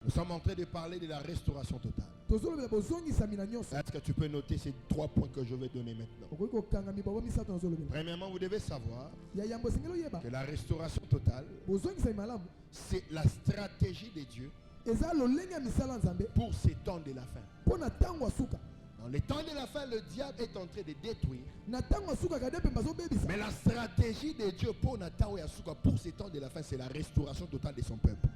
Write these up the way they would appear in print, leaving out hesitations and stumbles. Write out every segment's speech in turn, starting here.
Nous sommes en train de parler de la restauration totale. Est-ce que tu peux noter ces 3 points que je vais donner maintenant? Premièrement, vous devez savoir que la restauration totale, c'est la stratégie de Dieu pour ces temps de la fin. Dans les temps de la fin, le diable est en train de détruire. Mais la stratégie de Dieu pour ces temps de la fin, c'est la restauration totale de son peuple.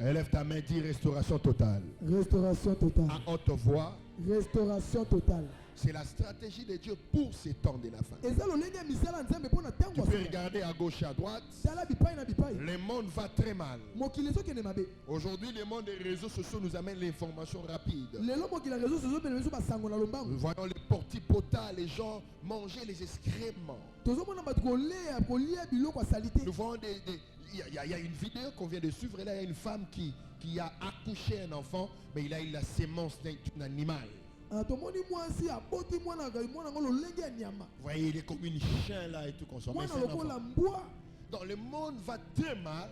Élève ta main, dis restauration totale. Restauration totale. À haute voix. Restauration totale. C'est la stratégie de Dieu pour ces temps de la fin. Tu peux regarder à gauche et à droite. Le monde va très mal. Aujourd'hui, le monde des réseaux sociaux nous amène l'information rapide. Nous voyons les portipotas, les gens manger les excréments. Nous voyons il y a une vidéo qu'on vient de suivre. Et là, il y a une femme qui a accouché un enfant, mais il a eu la sémence d'un animal. Vous voyez, il est comme une chien là et tout comme ça. Dans le monde va très mal.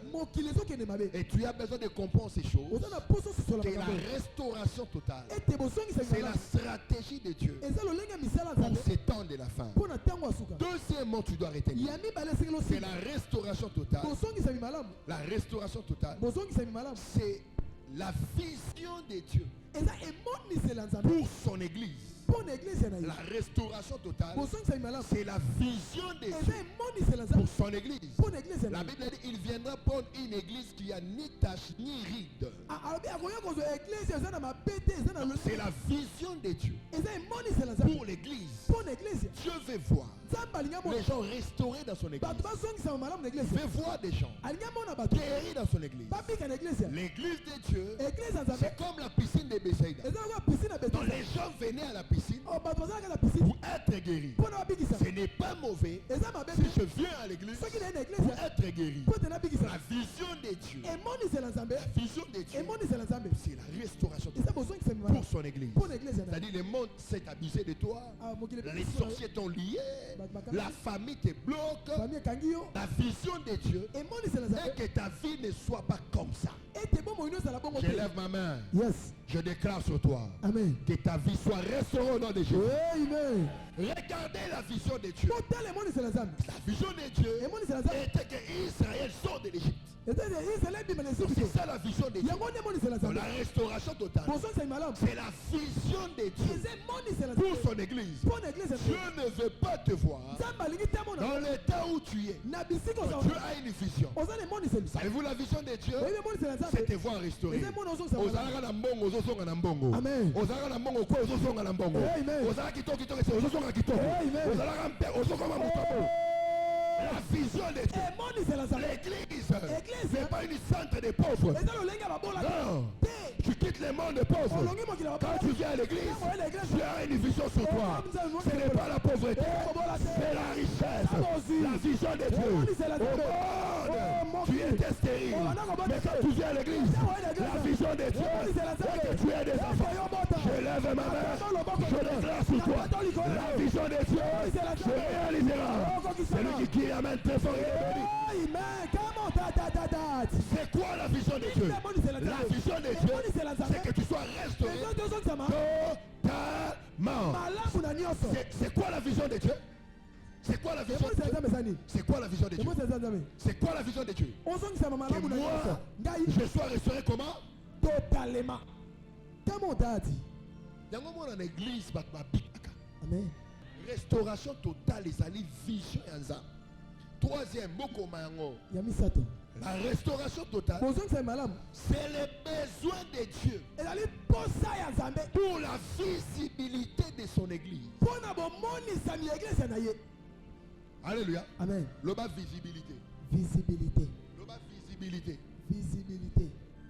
Et tu as besoin de comprendre ces choses. C'est la restauration totale. C'est la stratégie de Dieu pour ces temps de la fin. Deuxièmement, tu dois retenir. C'est la restauration totale. La restauration totale, c'est la vision de Dieu pour son église. La restauration totale, c'est la vision de Dieu pour son église. La Bible dit il viendra prendre une église qui a ni tache ni ride. C'est la vision de Dieu pour l'église. Dieu veut voir les gens restaurés dans son église. Veut voir des gens guéris dans son église. L'église de Dieu, c'est comme la piscine de Bethsaïda. Quand les gens venaient à la piscine pour être guéris, ce n'est pas mauvais si je viens à l'église pour être guéri. La vision de Dieu, la vision de Dieu, c'est la restauration pour son église. C'est-à-dire le monde s'est abusé de toi, les sorciers t'ont lié, la famille te bloque. La vision de Dieu est que ta vie ne soit pas comme ça. Je lève ma main. Yes. Je déclare sur toi. Amen. Que ta vie soit restaurée au nom de Jésus. Amen. Regardez la vision de Dieu. La vision de Dieu était que Israël sort de l'Égypte. C'est ça la vision de Dieu. La restauration totale, c'est la vision de Dieu pour son église. Dieu ne veut pas te voir dans l'état où tu es. Dieu a une vision. Savez-vous la vision de Dieu? C'est te voir restaurer. La vision de Dieu. L'église n'est pas une centre des pauvres. Non. Tu quittes le monde des pauvres. Quand tu viens à l'église, tu as une vision sur toi. Ce n'est pas la pauvreté, c'est la richesse. La vision de Dieu. Au monde, tu étais stérile. Mais quand tu viens à l'église, la vision de Dieu, c'est que tu es des enfants. Je lève ma main, je déclare sur toi. La vision de Dieu se réalisera. Celui qui amène très fort, il est béni. C'est quoi la vision de Dieu? La vision de Dieu, c'est que tu sois restauré totalement. C'est quoi la vision de Dieu? C'est quoi la vision de Dieu? C'est quoi la vision de Dieu? C'est quoi la vision de Dieu? Que moi, je sois restauré comment? Totalement. Dans le monde en église, Amen. Restauration totale, les alliés vision et ensemble. Troisième, la restauration totale, c'est le besoin de Dieu pour la visibilité de son église. Alléluia. Amen. Le bas visibilité. Visibilité. Le bas visibilité. Visibilité.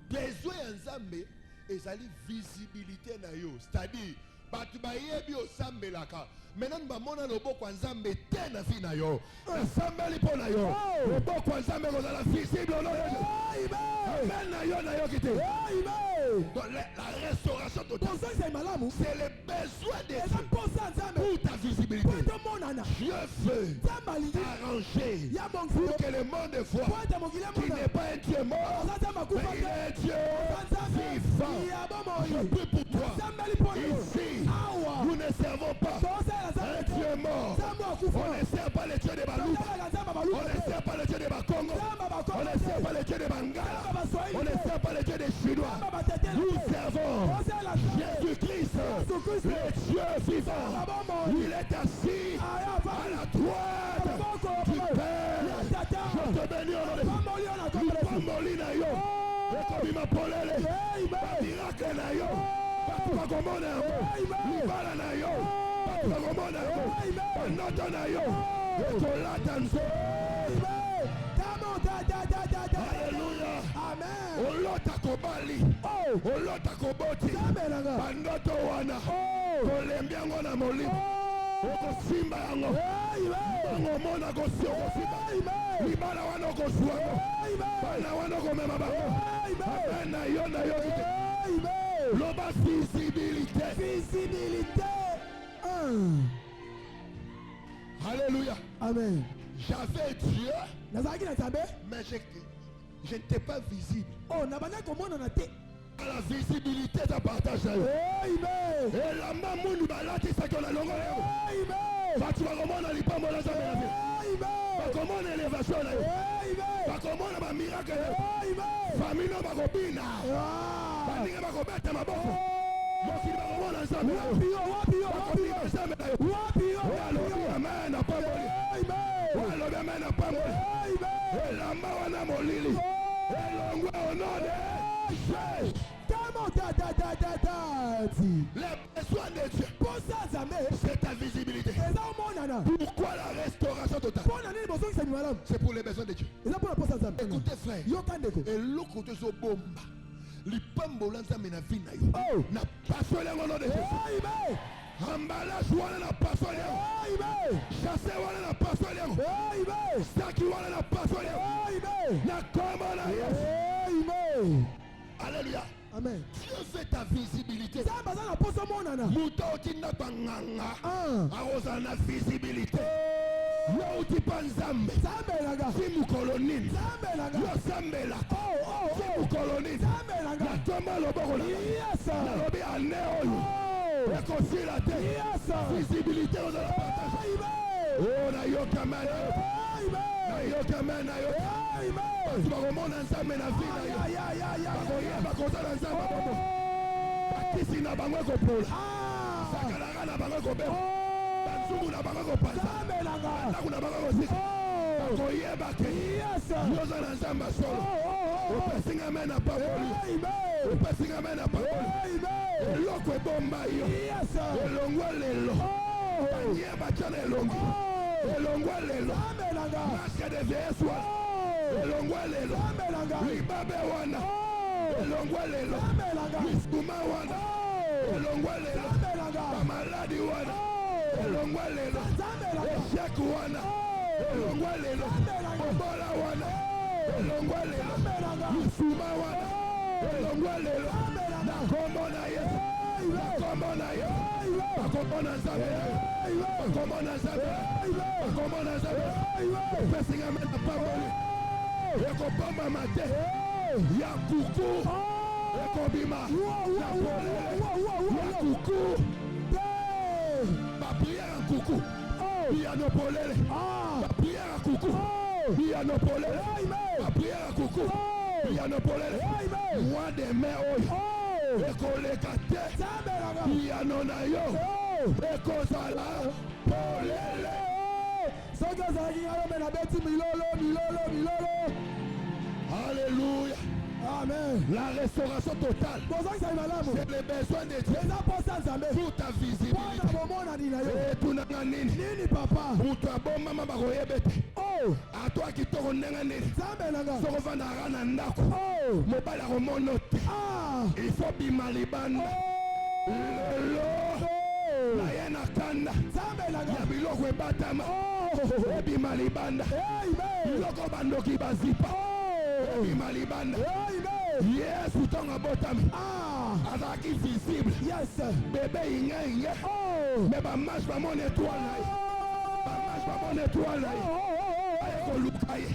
Besoin ensemble, les alliés visibilité na yo. C'est-à-dire, batu bayebi osambelaka. Maintenant bamona loboko nzambe te na vie na yo. Asambeli po na yo. Loboko nzambe kozala visible no yo. Amen na yo kite. Donc la restauration totale, c'est le besoin de Dieu pour ta visibilité. Dieu veut t'arranger pour que le monde voit qu'il n'est pas un Dieu mort, mais il est un Dieu vivant. Je prie pour toi. Ici, nous ne servons pas un Dieu mort. On ne sert pas le Dieu de Balouba. On ne sert pas le Dieu de Bakongo. On ne sert pas le Dieu de Bangala. On ne sert pas le Dieu des Chinois. Nous servons Jésus-Christ, le Dieu vivant. Il est assis à la droite du Père. Je te bénis au nom de Dieu. Nous sommes molina yo. Ekobima polele. Miracle na yo. Batu bakomona yo. Libala na yo. Batu bakomona yo. Banoto na yo. Ekolata nzo. Alléluia. Amen. Olota kobali. Olota koboti. Banoto wana. Kolembi yango na molimo. Okosimba yango. Bango mona kosimba. Libala wana okoswa. Bana wana komema bango. Amen na yo na yo. Loba visibilité. Visibilité. Alléluia. Amen. J'avais Dieu, mais je n'étais pas visible. La visibilité de partage. Et la maman nous balade, c'est qu'on a l'ongle. Tu vas comment on n'y pas mon comment on élévation. Comment on a miracle. Famille non ma copine. Famille ma copine ma bosse. Moi qui va comment on ensemble. Amen. Pas la mawana molili. Le besoin de Dieu, c'est ta visibilité. Pourquoi la restauration totale? C'est pour les besoins de Dieu. Écoutez frère, et l'autre côté so bomba. L'ipambolanza menavina yo. Na pasole au nom de Jésus. Emballage wana na pasole yango. Chassé wana na pasole yango. Saki wana na pasole yango. Na kombo na Yesu. Alléluia. Amen. Dieu fait ta visibilité. Mouta otinda banganga. Arosa na visibilité. Yo uti panzambe. Simu kolonine. Yo sambela. Simu kolonine. Na toma loboko na. Na lobi ane oyo. Réconcilie la terre. Visibilité aux la partage. Oh na yo kamana. Na yo kamana yo. Tu vas remonter ensemble na vie na yo. Bakoya bakota ensemble bobo. Bakisi na bango ko pola. Sakala na bango ko be. Batsumu na bango ko pasa. Ndaku na bango ko sika. Bakoya bakeye. Yo za ensemble solo. Opesinga mena paboli. Opesinga mena paboli. Eloko bomba yo. Elongwa lelo. Banye bachana elongo. Elongwa lelo. Masque de vieille elongwa lelo. Libabe wana. Elongwa lelo. Lisuma wana. Elongwa lelo. Bamaladi wana. Elongwa lelo. Eshek wana. Elongwa lelo. Bobola wana. Elongwa lelo. Lisuma wana. Elongwa lelo. Nakombo na Yesu. Nakombo na Yesu. Nakombo na Nzambe. Nakombo na Nzambe. Nakombo na Nzambe. Pesinga mena paboli. Ekobamba mate. Ya kuku. Ekobima. Ya polele. Ya kuku. Ma prière à kuku. Piano polele. Ma prière à kuku. Piano polele. Ma prière à kuku. Piano polele. Moi de mes oyo. Ekoleka te. Piano na yo. Ekozala polele. Alléluia. Amen. La restauration totale, c'est le besoin de Dieu pour ta visibilité. Et tout n'a pas nini. Pour toi, bon maman, à toi qui te renais nini. Soko vandara nandako. Mobala remonote. Il faut bimalibanda. Lelo. La yena kanda. Ya biloko ebatama. Ebimalibanda. Biloko bandoki bazipa. Ebimalibanda. Yes, autant à botami. Azaki visible. Yes. Bébé inga. Mais ba marche ba mon étoile là. Ba marche ba mon étoile là. Ko lukaye.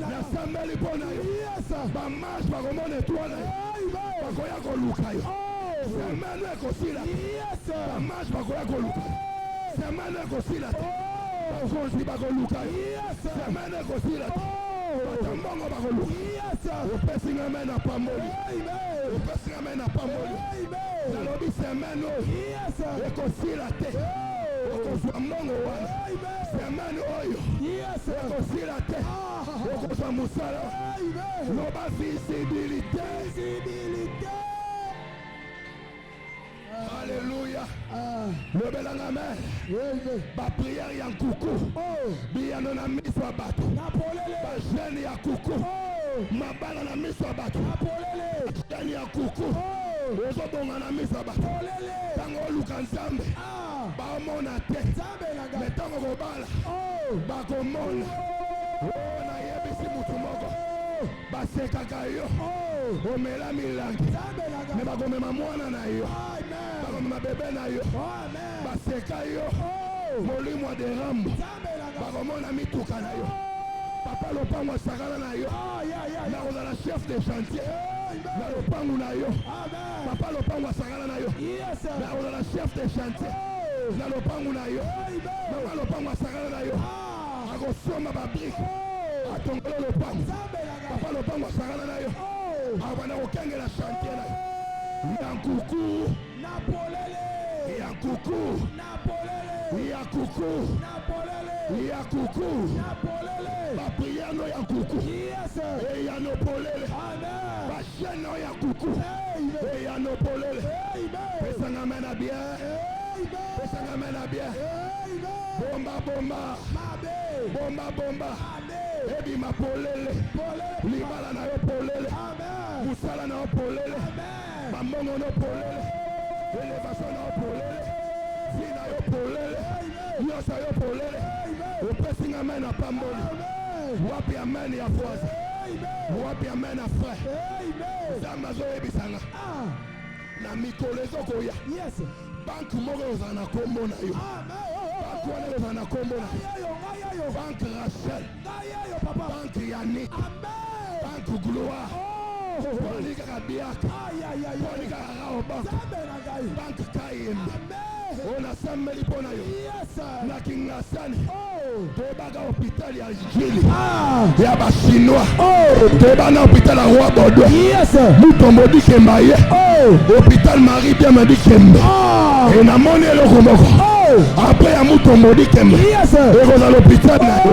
Na sambeli bona yo. Yes. Ba marche ba mon étoile là. Ba ko ya ko lukaye. Semaine ko sila. Yes. Ba marche ba ko ya ko lukaye. Semaine ko sila. Ba ko si ba ko lukaye. Yes. Semaine ko sila. Tambongo ba ko lukaye. Yes. O pesinga mena pamboli. Amen. O pesinga mena pamboli. Amen. Nalobi semaine o. Yes. E ko sila te. O ko zwa mbongo wana. Amen. Semaine oyo. Yes. E ko sila te. O ko zwa musala. Amen. Loba visibilité. Visibilité. Alléluia. Le belanga mer. Ba prière ya kuku. Biano na miswa bato. Ba jeune ya kuku. Mabala na miswa bato. Jeune ya kuku. Ozo bonga na miswa bato. Tango luka nzambe. Ba mona te. Mais tango ko bala. Ba ko mona. Na yebisi mutu moko. Ba sekaka yo. Omela milangi. Me ba komema mwana na yo. Ba komema bebe na yo. Ba seka yo. Molimo de rambo. Ba komona mituka na yo. Papa lopango sakana na yo. Na kozala chef de chantier. Na lopango na yo. Papa lopango sakana na yo. Na kozala chef de chantier. Na lopango na yo. Mama lopango sakana na yo. Akosomba ba brique. Atongolo lopango. Papa lopango sakana na yo. Abana okengela chantier na yo. Yankuku Napolele. Yankuku Napolele. Yankuku Napolele. Yankuku Napolele. Ba priano Yankuku. Yes. E yanopolele. Amen. Ba cheno Yankuku. Amen. E yanopolele. Amen. Pesanga mena bien. Amen. Pesanga mena bien. Amen. Bomba bomba. Mabe. Bomba bomba. Amen. Ebi mapolele. Polele. Libala na yo polele. Amen. Musala na yo polele. Amen. Mamongo no polele. Elevation na yo polele. Fina yo polele. Yosa yo polele. Opessing amen a pamboli. Wapi amen ya voice. Wapi amen a frère. Zamba zo ebisanga. Na mikolo ezokoya. Yes. Bank moko ozana kombo na yo. Bank wana ozana kombo na yo. Bank Rachel. Bank Yannick. Bank Gloire. Bonika Kabiaka. Bonika Raoba. Bank Kayembe. On a Samuel Ponayo. Na Kingasani. Tobaga hôpital ya Jili. Ya ba chinois. Toba na hôpital ya Roi Bordeaux. Yes. Mutombo dikembaye. Hôpital Marie bien m'a dikembe. Et na moni eloko moko. Après ya mutombo dikembe. Yes. Et on a l'hôpital na yo.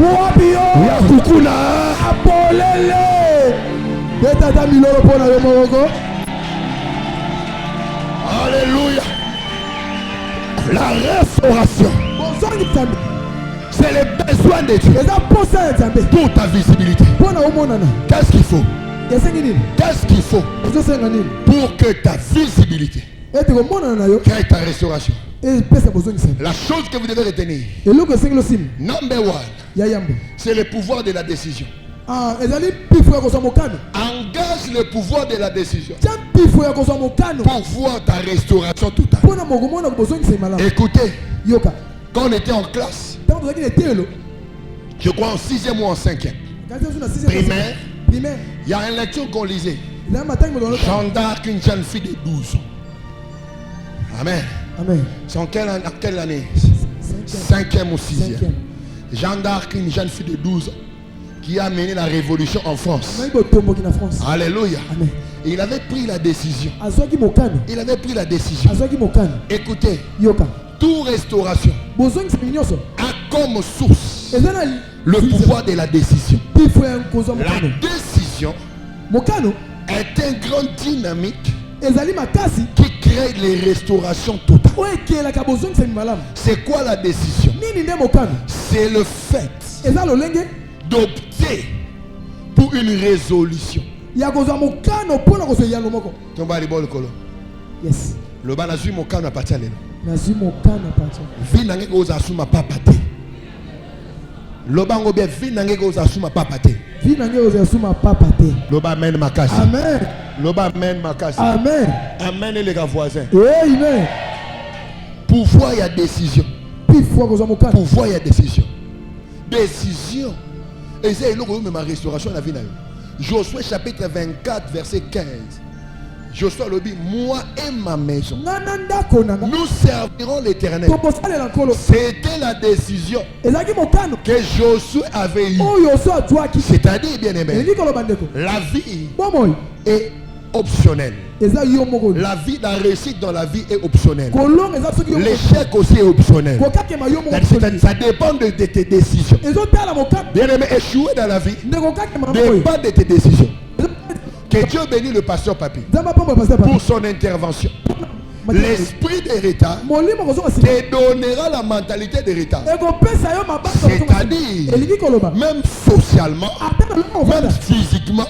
Wabio. Ya kukuna. Apolele. Betata miloro pona yo moko. Alléluia. La restauration, c'est le besoin de Dieu pour ta visibilité. Qu'est-ce qu'il faut? Qu'est-ce qu'il faut pour que ta visibilité crée ta restauration? La chose que vous devez retenir, number one, c'est le pouvoir de la décision. Engage le pouvoir de la décision pour voir ta restauration totale. Écoutez, quand on était en classe, je crois en 6e ou en 5e primaire, il y a une lecture qu'on lisait. Jeanne d'Arc, une jeune fille de 12 ans. Amen. C'est en quelle année? 5e ou 6e. Jeanne d'Arc, une jeune fille de 12 ans, qui a mené la révolution en France. Alléluia. Amen. Et il avait pris la décision. Il avait pris la décision. Écoutez, toute restauration a comme source le pouvoir de la décision. La décision est un grand dynamique qui crée les restaurations totales. C'est quoi la décision? C'est le fait d'opter pour une résolution. Yes. Le banazui mokano apatia lelo. Vinange ko za suma papate. Lobango bien vinange ko za suma papate. Vie nange ozasuma papa te. Loba amen makasi. Amen. Loba amen makasi. Amen. Amen les gars voisins. Amen. Pouvoir il y a décision. Pouvoir il y a décision. Décision. Et c'est là que ma restauration la vie na yo. Josué chapitre 24 verset 15. Josué le dit, moi et ma maison, nous servirons l'Éternel. C'était la décision que Josué avait eue. C'est-à-dire, bien aimé, la vie est optionnelle. La vie, la réussite dans la vie est optionnelle. L'échec aussi est optionnel. Ça dépend de tes décisions. Bien aimé, échouer dans la vie dépend de tes décisions. Que Dieu bénisse le pasteur Papi pour son intervention. L'esprit d'héritage te donnera la mentalité d'héritage. C'est-à-dire, même socialement, même physiquement,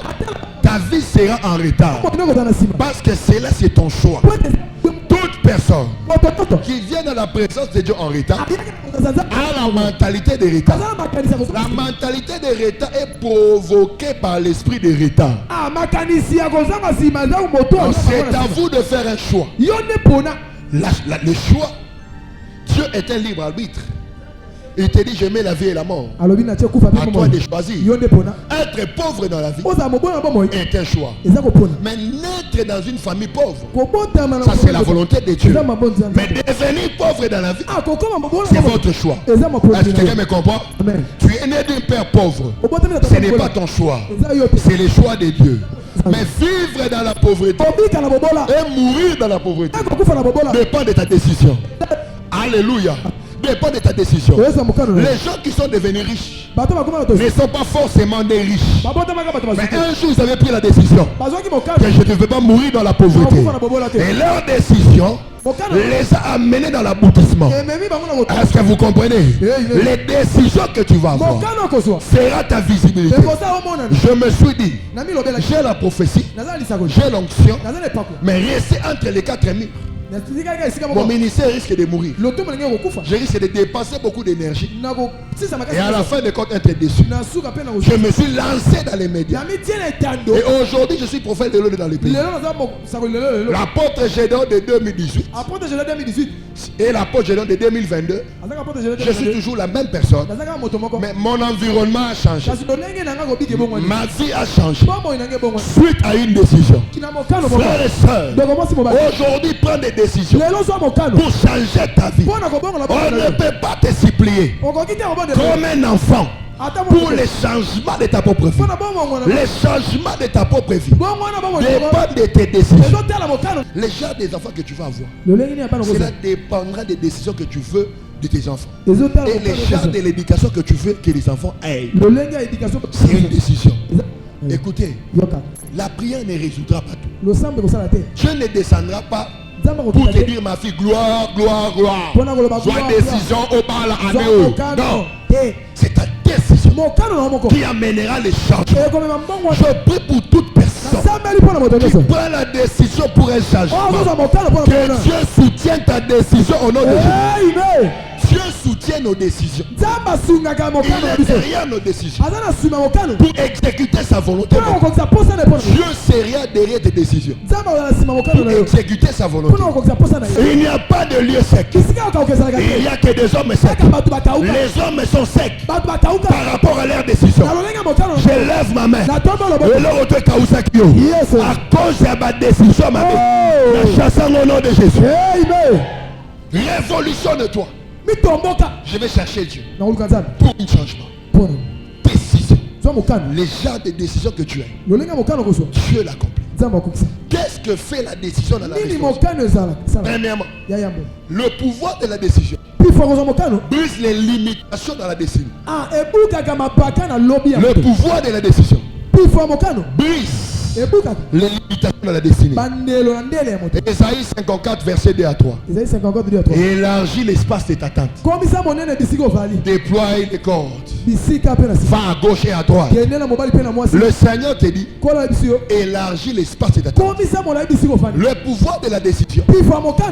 ta vie sera en retard. Parce que cela, c'est ton choix. Toute personne qui vient dans la présence de Dieu en retard a la mentalité d'héritage. La mentalité d'héritage est provoquée par l'esprit d'héritage. C'est à vous de faire un choix. Le choix, Dieu est un libre arbitre. Il te dit, je mets la vie et la mort. À toi de choisir. Être pauvre dans la vie est un choix. Mais naître dans une famille pauvre, ça c'est la volonté de Dieu. Mais devenir pauvre dans la vie, c'est votre choix. Est-ce que quelqu'un me comprend? Tu es né d'un père pauvre. Ce n'est pas ton choix. C'est le choix de Dieu. Mais vivre dans la pauvreté et mourir dans la pauvreté dépend de ta décision. Alléluia. Dépend de ta décision. Les gens qui sont devenus riches ne sont pas forcément des riches. Mais un jour ils avaient pris la décision que je ne veux pas mourir dans la pauvreté. Et leur décision les a amenés dans l'aboutissement. Est-ce que vous comprenez? Les décisions que tu vas avoir sera ta visibilité. Je me suis dit, j'ai la prophétie, j'ai l'onction, mais rester entre les quatre murs. Mon ministère risque de mourir. Je risque de dépenser beaucoup d'énergie. Et à la fin de compte, être déçu. Je me suis lancé dans les médias. Et aujourd'hui, je suis prophète de l'eau dans les pays. L'apôtre Gédéon de 2018 et l'apôtre Gédéon de 2022, je suis toujours la même personne. Mais mon environnement a changé. Ma vie a changé suite à une décision. Frères et sœurs, aujourd'hui, prends des décisions pour changer ta vie. On ne peut pas te supplier comme un enfant pour les changements de ta propre vie. Les changements de ta propre vie dépendent de tes décisions. Les gens des enfants que tu vas avoir, cela dépendra des décisions que tu veux de tes enfants. Et les gens de l'éducation que tu veux que les enfants aient. C'est une décision. Écoutez, la prière ne résoudra pas tout. Dieu ne descendra pas pour te dire, ma fille, gloire, gloire, gloire. Soit décision au bas la année. Non, c'est ta décision qui amènera les changements. Je prie pour toute personne qui prend la décision pour un changement. Que Dieu soutienne ta décision au nom de Jésus. Dieu soutient nos décisions. Il est derrière nos décisions pour exécuter sa volonté. Dieu sera derrière tes décisions pour exécuter sa volonté. Il n'y a pas de lieu sec. Il n'y a que des hommes secs. Les hommes sont secs par rapport à leurs décisions. Je lève ma main. À cause de ma décision, ma main. Je chasse au nom de Jésus. Révolutionne-toi. Je vais chercher Dieu pour un changement. Décision. Les genres de décisions que tu as, Dieu l'accomplit. Qu'est-ce que fait la décision dans la restauration? Premièrement, le pouvoir de la décision brise les limitations dans la décision. Le pouvoir de la décision brise les limitations dans la destinée. Ésaïe 54 verset 2 à 3. Élargis l'espace de ta tente. Déploie les cordes. Va à gauche et à droite. Le Seigneur te dit, élargis l'espace de ta tente. Le pouvoir de la décision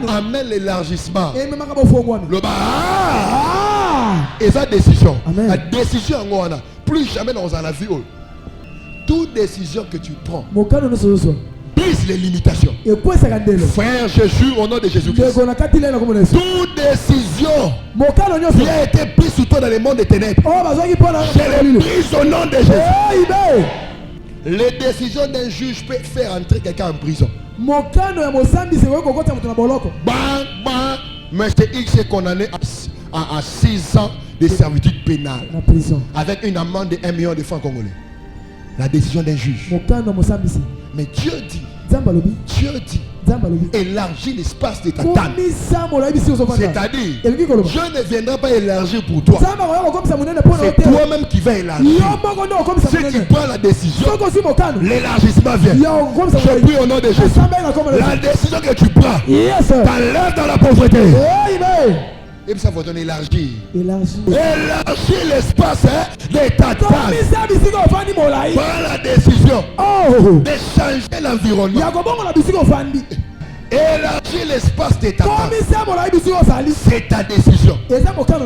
amène l'élargissement. Le bas. Et sa décision. La décision, plus jamais dans la vie. toute décision que tu prends mokano no so so brise les limitations. e kwa sakandelo Frère, je jure au nom de Jésus-Christ. ko na katile na komona so Toute décision mokano nyoso qui a été prise sous toi dans le monde des ténèbres, oh bazaki pona je les brise au nom de Jésus. eh ibe Les décisions d'un juge peuvent faire entrer quelqu'un en prison. mokano ya mosambi se ko kota mutu na boloko Bang, bang. Monsieur X est condamné à 6 ans de servitude pénale na prison avec une amende de 1 million de francs congolais. La décision d'un juge. mokano mosambi se Mais Dieu dit, nzamba lobi élargis l'espace de ta table. C'est-à-dire, je ne viendrai pas élargir pour toi. C'est toi-même qui vas élargir. Si tu prends la décision, l'élargissement vient. Je prie au nom de Jésus. La décision que tu prends t'enlève dans la pauvreté. Et ça va donner élargir. Élargir l'espace de ta table. Prends la décision de changer l'environnement. Élargir l'espace de ta table. C'est ta décision.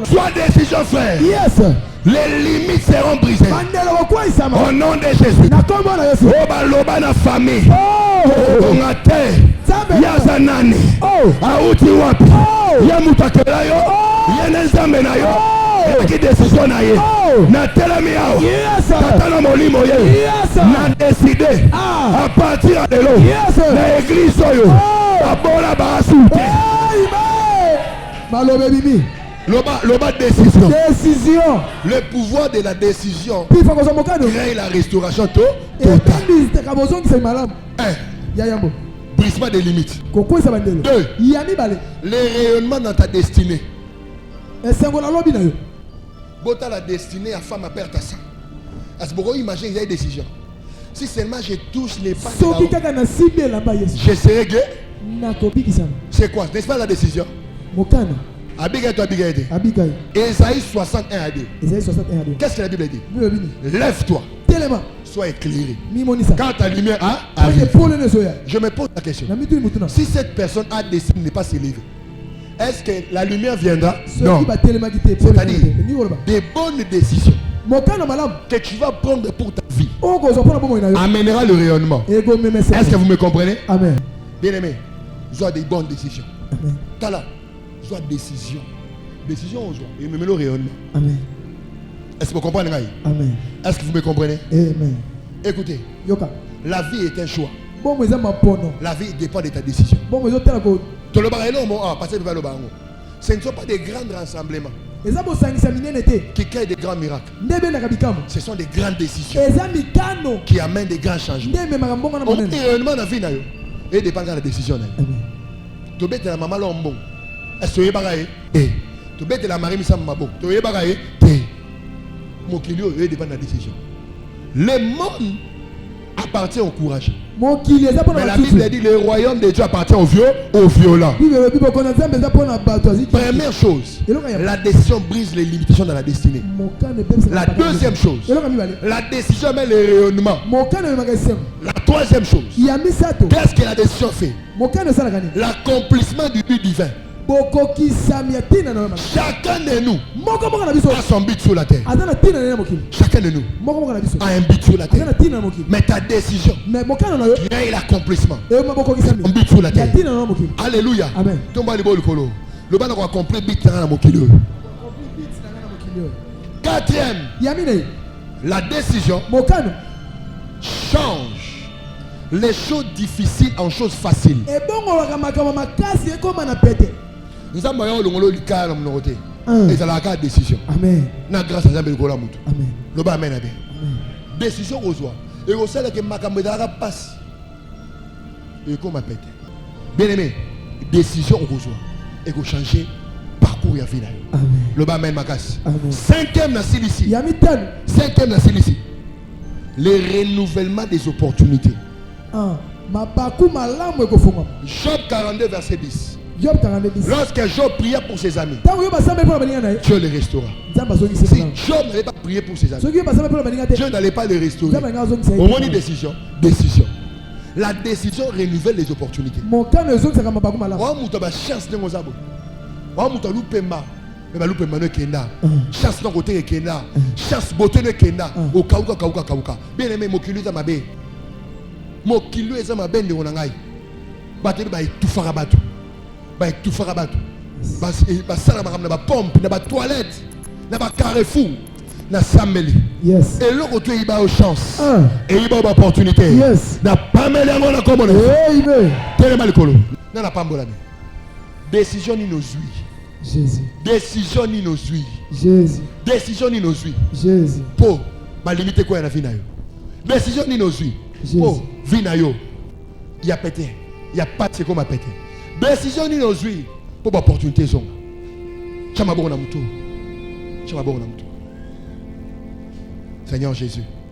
Sois décision, frère. Les limites seront brisées. Au nom de Jésus. Oba na famille. Yazanani. Auti wapi. Yamutakela yo. Yenezambe na yo. Qui décision na ye. Na telemi yao. Tata na molimo ye. Na décidé. À partir de l'eau. Na église yo. Abola basuke. Malobe bibi. Loba décision. Le pouvoir de la décision crée la restauration totale. 1. Brisement des limites. 2. Les rayonnements dans ta destinée. Bota la destinée à femme à perte à ça. Est-ce que vous imaginez qu'il y a une décision? Si seulement je touche les pas de la je serai gay. C'est quoi? N'est-ce pas la décision? Abigail, toi, Abigail. Ésaïe 61 à 2. Qu'est-ce que la Bible dit? Lève-toi. Sois éclairé. Quand ta lumière arrive, je me pose la question. Si cette personne a décidé de ne pas se lever, est-ce que la lumière viendra? Non. C'est-à-dire des bonnes décisions que tu vas prendre pour ta vie amènera le rayonnement. Est-ce que vous me comprenez? Amen. Bien-aimé, sois des bonnes décisions. Tala. Soit décision. Décision aux gens. Et me met le rayonnement. Amen. Est-ce que vous comprenez? Amen. Est-ce que vous me comprenez? Amen. Écoutez. Yoka. La vie est un choix. Bon, la vie dépend de ta décision. Bon, ce ne sont pas des grands rassemblements qui créent des grands miracles. Ce sont des grandes décisions qui amènent des grands changements. On rayonnement dans la vie et dépend de la décision. Tu bêtes la maman l'homme. Est-ce que tu es bagaille? Tu bêtes la marie Missa Mabo. Tu es bagaille? Mon kilio dépend de la décision. Le monde appartient au courage. Mais la Bible dit le royaume de Dieu appartient aux violents. Première chose, la décision brise les limitations dans la destinée. La deuxième chose, la décision met le rayonnement. La troisième chose, qu'est-ce que la décision fait? L'accomplissement du but divin. Chacun de nous a son but sur la terre. Chacun de nous a un but sur la terre. Mais ta décision crée l'accomplissement. Un but sur la terre. Alléluia. Le ban a compris but dans la mokilo. Quatrième, la décision change les choses difficiles en choses faciles. Nous avons le cas de mon côté. Et c'est la décision. Amen. Na grâce à Zambé Gola Moutou. Amen. Le bas amen. Décision aux oies. Et au sein de que Makamedara passe. Et qu'on m'appelle. Bien aimé, décision aux oies. Et qu'on change parcours et vie. Amen. Le bas amen Makas. Cinquième dans ici. Cinquième dans ici. Le renouvellement des opportunités. Job 42 verset 10. Lorsque Job priait pour ses amis, Dieu les restaura. Si Job n'allait pas prier pour ses amis, Dieu n'allait pas les restaurer. Au moins une décision. Décision. La décision renouvelle les opportunités. mais baloupe Emmanuel Kenda. Chasse dans côté Kenda. Chasse beauté de Kenda. Au kauka. Bien aimé, Mokilu za mabe. Mokilu za mabe de onangai. Baté ba tout farabatu. Ba tout farabatu. Ba sala na ba pompe, na ba toilette, na ba carrefour, na sameli. Yes. Et l'autre tu y a une chance. Et il y a une opportunité. Yes. Na pas mêlé à mon comme on est. Amen. Tellement le colo. Na pas mbolami. Décision ni nos huiles. Jésus. Décision ni nos huiles. Jésus. Décision ni nos huiles. Jésus. Pour ma limite quoi na vie na yo. Décision ni nos huiles. Pour vie na yo. Il y a pété. Il y a pas c'est comme a pété. Décision ni nos huiles. Pour l'opportunité zonga. Chama bon na muto. Chama bon na muto. Seigneur Jésus.